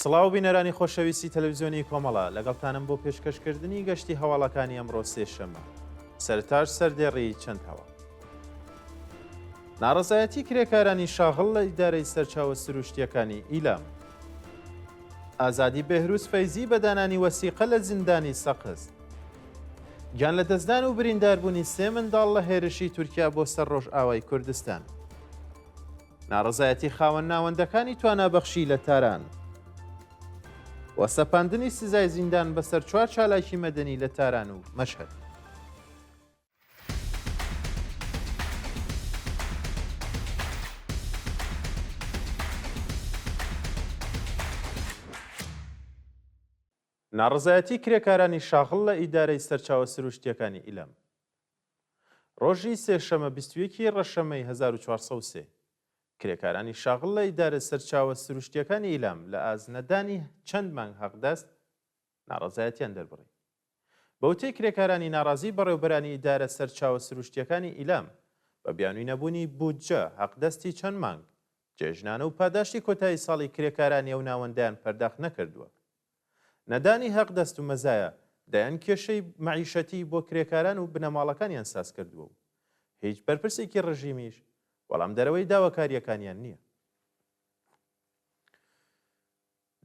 سڵاو بینەرانی خۆشەویستی تەلەڤیزیۆنی کۆمەڵە لەگەڵتانم بۆ پێشکەشکردنی گەشتی هەواڵەکانی ئەمڕۆ سێشەممە سەرتاش سەردێڕی چەند هەواڵ. ناڕەزایەتی کرێکارانی شاغڵ لە ئیدارەی سەرچاوە سروشتیەکانی ئیلام. ئازادی بێهروس فەیزی بە دانانی وەسیقە لە زیندانی سەقز. گیان لە دەستدان و برینداربوونی سێ منداڵ لە هێرشی تورکیا بۆ سەر ڕۆژ ئاوای کوردستان. ناڕەزایەتی خاوەن ناوەندەکانی توانابەخشی لە تاران. و سەپاندنی سزای زیندان بەسەر 4 چالاکی مەدەنی لە تاران و مەشهەد. ناڕەزایەتی کرێکارانی شاغڵ لە ئیدارەی سەرچاوە سروشتیەکانی ئیلام. ڕۆژی سێشەمە 21 ڕەشەمەی 1403 کرێکارانی شاغڵ لە ئیدارە سەرچاوە سروشتیەکانی ئیلام لە ئازنەدانی چەند مانگ حەقدەست ناڕەزایەتیان دەربڕی. بەوتەی کرێکارانی ناڕازی بەڕێوەبەرانی ئیدارە سەرچاوە سروشتیەکانی ئیلام بە بیانووی نەبوونی بودجە حەقدەستی چەند مانگ جێژنانە و پاداشتی کۆتایی ساڵی کرێکارانی ئەو ناوەندیان پەرداخت نەکردووە. نەدانی حەقدەست و مەزایە دایان کێشەی مەعیشەتی بۆ کرێکاران و بنەماڵەکانیان ساز کردووە و هیچ بەرپرسێکی ڕژیمیش وەڵام دەرەوەی داواکاریەکانیان نییە.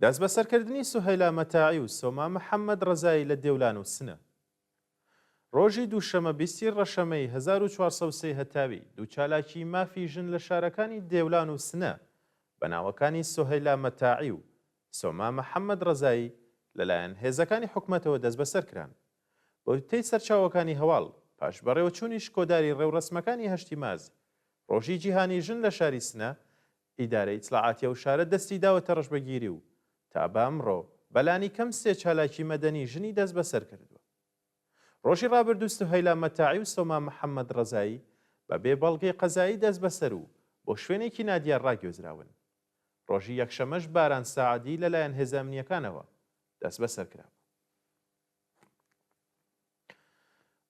دەست بەسەرکردنی سوهەیلا مەتاعی و سۆما محەممەد ڕەزایی لە دێولان و سنە. ڕۆژی دووشەمە 20 ڕەشەمەی 1403 هەتاوی دوو چالاکی مافی ژن لە شارەکانی دێولان و سنە بە ناوەکانی سوهەیلا مەتاعی و سۆما محەممەد ڕەزایی لەلایەن هێزەکانی حکوومەتەوە دەست بەسەر کران. بەوتەی سەرچاوەکانی هەواڵ پاش بەڕێوەچوونی شکۆداری ڕێوڕسمەکانی هەشتی ماز ڕۆژی جیهانی ژن لە شاری سنە ئیدارەی ئیتلاعاتیە و شارە دەستی داوەتە ڕەشبەگیری و تا بە ئەمڕۆ بەلانی کەم سێ چالاکی مەدەنی ژنی دەست بەسەر کردووە. ڕۆژی ڕابردوو سوهەیلا مەتاعی و سۆما محەممەد ڕەزایی بە بێ بەڵگەی قەزایی دەست بەسەر و بۆ شوێنێکی نادیار ڕاگوێزراون. ڕۆژی یەکشەمەش باران ساعدی لەلایەن هێزە ئەمنیەکانەوە دەست بەسەر کراوە.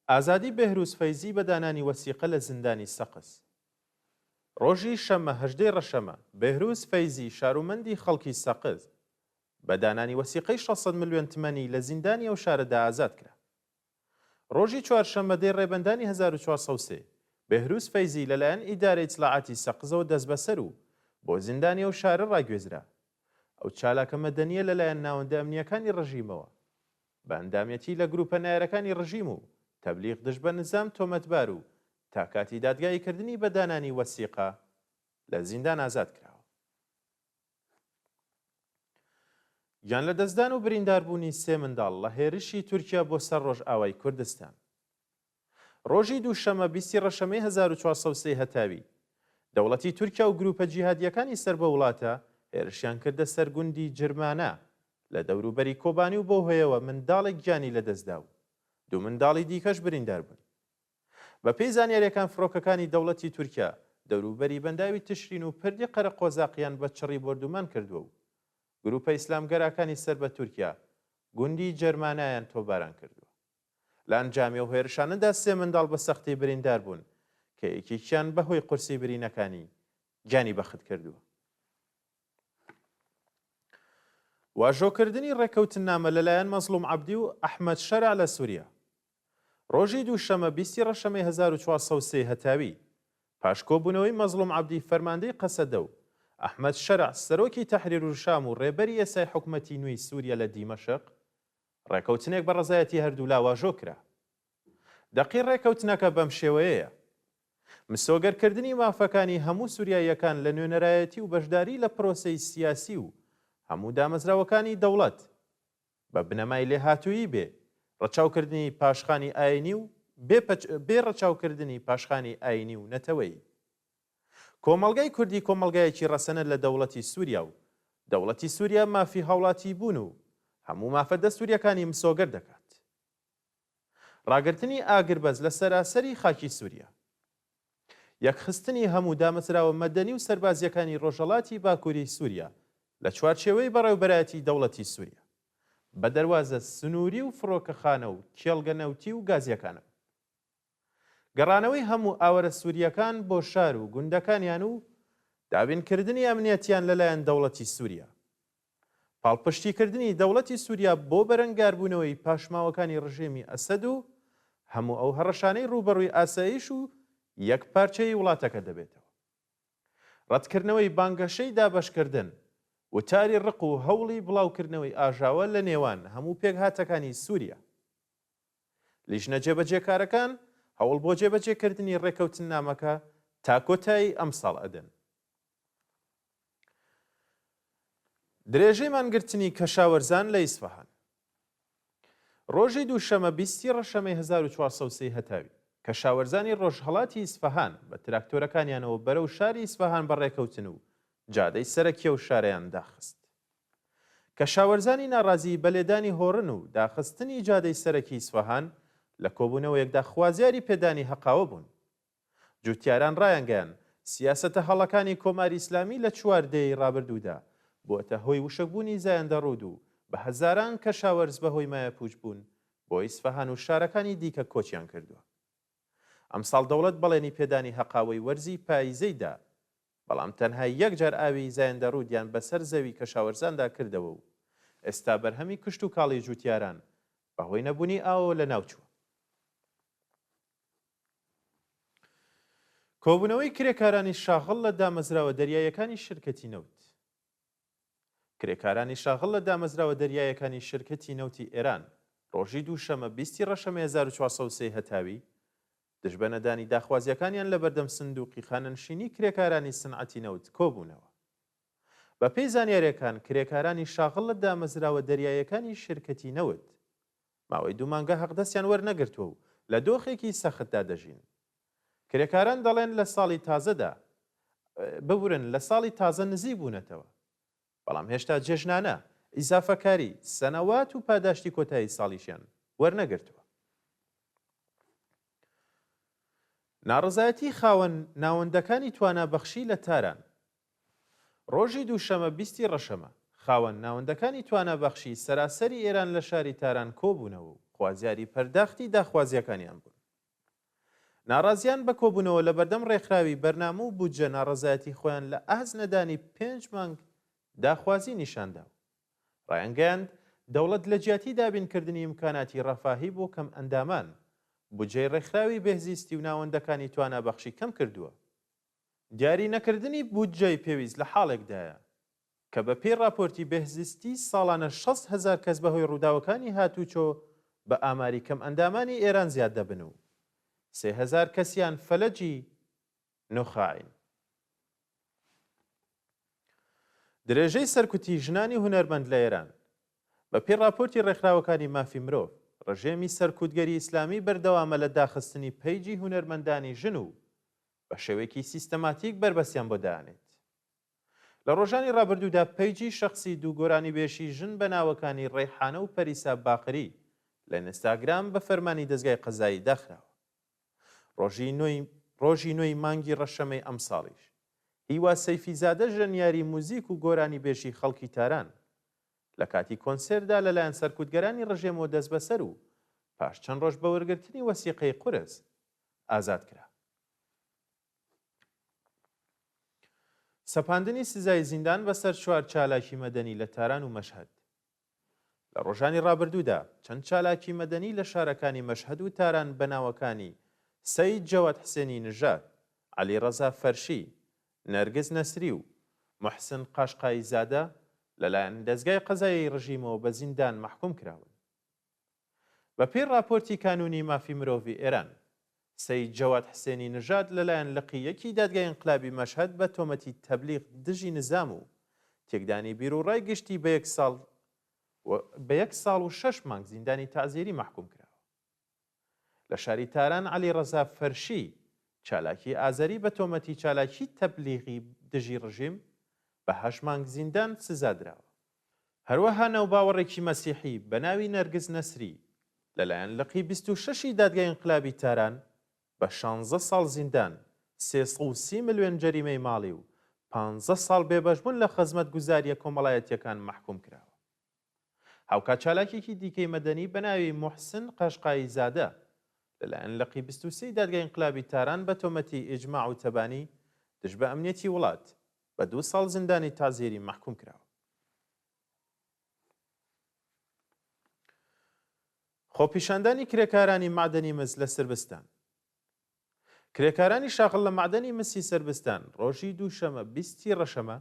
ئازادی بێهروس فەیزی بە دانانی وەسیقە لە زیندانی سەقز. ڕۆژی شەمە 18 ڕەشەمە بێهروس فەیزی شارومەندی خەڵکی سەقز بە دانانی وەسیقەی 600 ملیۆن تمەنی لە زیندانی ئەو شارەدا ئازاد کرا. ڕۆژی چوارشەمە دەی ڕێبەندانی 1403 بێهروس فەیزی لەلایەن ئیدارەی ئیتلاعاتی سەقزەوە دەست بەسەر و بۆ زیندانی ئەو شارە ڕاگوێزرا. ئەو چالاکە مەدەنیە لەلایەن ناوەندە ئەمنیەکانی ڕژیمەوە بە ئەندامەتی لە گروپە نایەرەکانی ڕژیم و تەبلیغ دژ بە نزام تۆمەتبار و تا کاتی دادگاییکردنی بە دانانی وەسیقە لە زیندان ئازاد کراوە. گیان لە دەستدان و برینداربوونی سێ منداڵ لە هێرشی تورکیا بۆ سەر ڕۆژ ئاوای کوردستان. ڕۆژی دووشەمە 20 ڕەشەمەی 1403 هەتاوی دەوڵەتی تورکیا و گروپە جیهادیەکانی سەر بە وڵاتە هێرشیان کردە سەر گوندی جرمانە لە دەوروبەری کۆبانی و بۆ هۆیەوە منداڵێک گیانی لەدەستدا و دوو منداڵی دیکەش بریندار بوون. بە پێی زانیاریەکان فڕۆکەکانی دەوڵەتی تورکیا دەوروبەری بەنداوی تشرین و پردی قەرە قۆزاقیان بە چڕی بردومان کردووە و گروپە ئیسلامگەراکانی سەر بە تورکیا گوندی جەرمانایان تۆباران کردووە. لە ئەنجامی ئەو هێرشانەدا سێ منداڵ بە سەختی بریندار بوون کە یەکێکیان بەهۆی قورسی برینەکانی گیانی بەخت کردووە. واژۆکردنی ڕێکەوتن نامە لەلایەن مەزلوم عەبدی و ئەحمەد شەرع لە سووریا. ڕۆژی دووشەمە 20 ڕەشەمەی 1403 هەتاوی پاشکۆبوونەوەی مەزلوم عەبدی فەرماندەی قەسەدە و ئەحمەد شەرع سەرۆکی تەحریر و شام و ڕێبەری یاسای حکومەتی نوێی سووریا لە دیمەشق ڕێکەوتنێک بە ڕەزایەتی هەردوو لا واژۆ کرا. دەقی ڕێکەوتنەکە بەم شێوەیەیە: مسۆگەرکردنی مافەکانی هەموو سووریاییەکان لە نوێنەرایەتی و بەشداری لە پرۆسەی سیاسی و هەموو دامەزراوەکانی دەوڵەت بە بنەمای لێهاتوویی بێ ڕەچاوکردنی پاشخانی ئاینی و بێ ڕەچاوکردنی پاشخانی ئاینی و نەتەوەیی. کۆمەڵگای کوردی کۆمەڵگایەکی ڕەسەنە لە دەوڵەتی سووریا و دەوڵەتی سووریا مافی هاوڵاتی بوون و هەموو مافە دەستوریەکانی مسۆگەر دەکات. ڕاگررتنی ئاگربەز لە سەراسەری خاکی سووریا. یەکخستنی هەموو دامەزراوە مەدەنی و سەربازیەکانی ڕۆژهەڵاتی باکووری سووریا لە چوارچێوەی بەڕێوەبەرایەتی دەوڵەتی سووریا بە دەواازە سنووری و فڕۆکەخانە و کێڵگە نەوتی و گازیەکانە. گەڕانەوەی هەموو ئاوەرە سووریەکان بۆ شار و گوندەکانیان و دابینکردنی ئەمنیەتیان لەلایەن دەوڵەتی سووریا. پاڵپشتیکردنی دەوڵەتی سووریا بۆ بەرەنگاربوونەوەی پاشماوەکانی ڕژێمی ئەسەد و هەموو ئەو هەڕەشانەی ڕوبەڕووی ئاسایش و یەک پارچەی وڵاتەکە دەبێتەوە. ڕەتکردنەوەی بانگەشەی دابەشکردن وتاری ڕق و هەوڵی بڵاوکردنەوەی ئاژاوە لە نێوان هەموو پێکهاتەکانی سووریا. لیژنە جێبەجێکارەکان هەوڵ بۆ جێبەجێکردنی ڕێکەوتن نامەکە تا کۆتایی ئەم ساڵ ئەدەن. درێژەی مانگرتنی کەشاوەرزان لە ئیسفەهان. ڕۆژی دووشەمە 20 ڕەشەمەی 1403 هەتاوی کەشاوەرزانی ڕۆژهەڵاتی ئیسفەهان بە تراکتۆرەکانیانەوە بەرەو شاری ئیسفەهان بەڕێکەوتن و جادەی سەرەکیە و شارەیان داخست. کەشاوەرزانی ناڕازی بەلێدانی هۆڕن و داخستنی جادەی سەرەکی ئیسفەهان لە کۆبوونەوەیەکدا خوازیاری پێدانی هەقاوە بوون. جوتیاران ڕایانگەیان سیاسەتە هەڵەکانی کۆماری ئیسلامی لە چواردەی ڕابردوودا بۆتە هۆی وشەکبوونی زایەندە ڕوود و بە هەزاران کەشاوەرز بەهۆی مایە پوچ بوون بۆ ئیسفەهان و شارەکانی دیکە کۆچیان کردووە. ئەمساڵ دەوڵەت بەڵێنی پێدانی هەقاوەی وەرزی پاییزەیدا، بەڵام تەنها یەکجار ئاوی زایەندە ڕوودیان بەسەر زەوی کەشاوەرزاندا کردەوە و ئێستا بەرهەمی کشت و کاڵی جوتیاران بەهۆی نەبوونی ئاوە لە ناوچووە. کۆبوونەوەی کرێکارانی شاغڵ لە دامەزراوە دەریایەکانی شرکەتی نەوت. کرێکارانی شاغڵ لە دامەزراوە دەریایەکانی شرکەتی نەوتی ئێران ڕۆژی دووشەمە 20 ڕەشەمە 1403 هەتاوی دژبەنەدانی داخوازیەکانیان لە بەردەم سندوقی خانەنشینی کرێکارانی سنعەتی نەوت کۆبوونەوە. بە پێی زانیاریەکان کرێکارانی شاغڵ لە دامەزراوە دەریایەکانی شرکەتی نەوت ماوەی دوو مانگە هەقدەستیان وەرنەگرتووە و لە دۆخێکی سەختدا دەژین. کرێکاران دەڵێن لە ساڵی تازەدا ببورن لە ساڵی تازە نزیک بوونەتەوە، بەڵام هێشتا جێژنانە ئیزافەکاری سەنەوات و پاداشتی کۆتایی ساڵیشیان وەرنەگرتووە. ناڕزایەتی خاوەن ناوەندەکانی توانابەخشی لە تاران. ڕۆژی دووشەمە 20 ڕەشەمە خاوەن ناوەندەکانی توانابەخشی سەراسەری ئێران لە شاری تاران کۆبوونەوە و خوازیاری پەرداختی داخوازیەکانیان بوون. ناڕازیان بە کۆبوونەوە لە بەردەم ڕێکخراوی بەرنامە و بودجە ناڕزایەتی خۆیان لە ئاز نەدانی 5 مانگ داخوازی نیشاندا و ڕایانگەیاند دەوڵەت لە جیاتی دابینکردنی ئیمکاناتی ڕەفاهی بۆ کەم ئەندامان بودجەی ڕێکخراوی بەهزیستی و ناوەندەکانی توانابەخشی کەم کردووە. دیاری نەکردنی بودجەی پێویست لە حاڵێکدایە کە بە پێی راپۆرتی بەهزیستی ساڵانە 6,000 کەس بەهۆی ڕووداوەکانی هاتوچۆ بە ئاماری کەم ئەندامانی ئێران زیاد دەبن و 3,000 کەسیان فەلەجی نوخاعین. درێژەی سەرکوتی ژنانی هونەرمەند لە ئێران. بە پێی راپۆرتی ڕێکخراوەکانی مافی مرۆڤ ڕژێمی سەرکوتگەری ئیسلامی بەردەوامە لە داخستنی پەیجی هونەرمەندانی ژن و بە شێوەیەکی سیستەماتیک بربەستیان بۆ دایانێت. لە ڕۆژانی ڕابردوودا پەیجی شەخسی دوو گۆرانی بێشی ژن بە ناوەکانی ڕێحانە و پەریسا باقری لە ئینستاگرام بە فەرمانی دەزگای قەزایی داخراوە. ڕۆژی نوێی مانگی ڕەشەمەی ئەم ساڵیش هیوا سەیفیزادە ژەنیاری موزیک و گۆرانی بێشی خەڵکی تاران لە کاتی کۆنسێردا لەلایەن سەرکوتگەرانی ڕژێمەوە دەست بەسەر و پاش چەند ڕۆژ بە وەرگرتنی وەسیقەی قورس ئازاد کرا. سەپاندنی سزای زیندان بەسەر 4 چالاکی مەدەنی لە تاران و مەشهەد. لە ڕۆژانی ڕابردوودا چەند چالاکی مەدەنی لە شارەکانی مەشهەد و تاران بەناوەکانی سەید جەواد حسێنی نژاد، عەلی ڕەزا فەرشی، نەرگز نەسری و محسن قاشقایی زادە لەلایەن دەزگای قەزایی ڕژیمەوە بە زیندان مەحکوم کراون. بە پێی راپۆرتی کانونی مافی مرۆڤی ئێران، سەید جەواد حسێنی نژاد لەلایەن لقیەکی دادگای ئینقلابی مەشهەد بە تۆمەتی تەبلیغ دژی نزام و تێکدانی بیرروڕای گشتی بە 1 ساڵ و 6 مانگ زیندانی تەعزیری مەحکوم کراوە. لە شاری تاران عەلی ڕەزا فەرشی چالاکی ئازەری بە تۆمەتی چالاکی تەبلیغی دژی ڕژیم بە 8 مانگ زیندان سزادراوە. هەروەها نەوباوەڕێکی مەسیحی بە ناوی نەرگز نەسری لەلایەن لقی 26 دادگای ئینقلابی تاران بە 16 ساڵ زیندان، 330 ملیۆن جەریمەی ماڵی و 15 ساڵ بێبەشبوون لە خزمەت گوزاریە کۆمەڵایەتیەکان مەحکوم کراوە. هاوکات چالاکێکی دیکەی مەدەنی بە ناوی محسن قاشقایی زادە لەلایەن لقی 23 دادگای ئینقلابی تاران بە تۆمەتی ئیجماع و تەبانی دژ بە ئەمنیەتی وڵات بە 2 ساڵ زیندانی تازیری مەحکوم کراوە. خۆپیشاندانی کرێکارانی معدەنی مس لە سربستان. کرێکارانی شاغڵ لە معدەنی مسی سربستان ڕۆژی دووشەمە 20 ڕەشەمە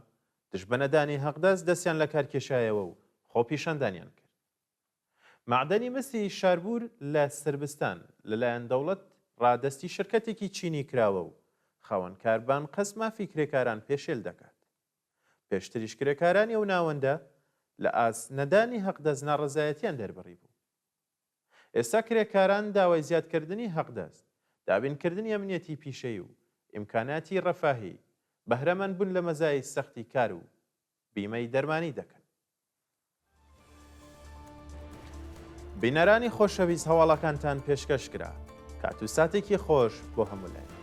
دژبەنەدانی هەقدەست دەستیان لە کارکێشایەوە و خۆپیشاندانیان کرد. معدەنی مسی شاربور لە سربستان لەلایەن دەوڵەت ڕادەستی شرکەتێکی چینی کراوە و خاوەنکاربان قەز مافی کرێکاران پێشێل دەکات. پێشتریش کرێکارانی ئەو ناوەندە لە ئاسنەدانی هەقدەست ناڕەزایەتیان دەربڕی بوو. ئێستا کرێکاران داوای زیادکردنی هەقدەست، دابینکردنی ئەمنیەتی پیشەی و ئیمکاناتی ڕەفاهی بەهرەمەند بوون لە مەزای سەختی کار و بیمەی دەرمانی دەکەن. بینەرانی خۆشەویست هەواڵەکانتان پێشکەش کرا. کات و ساتێکی خۆش بۆ هەموو لای.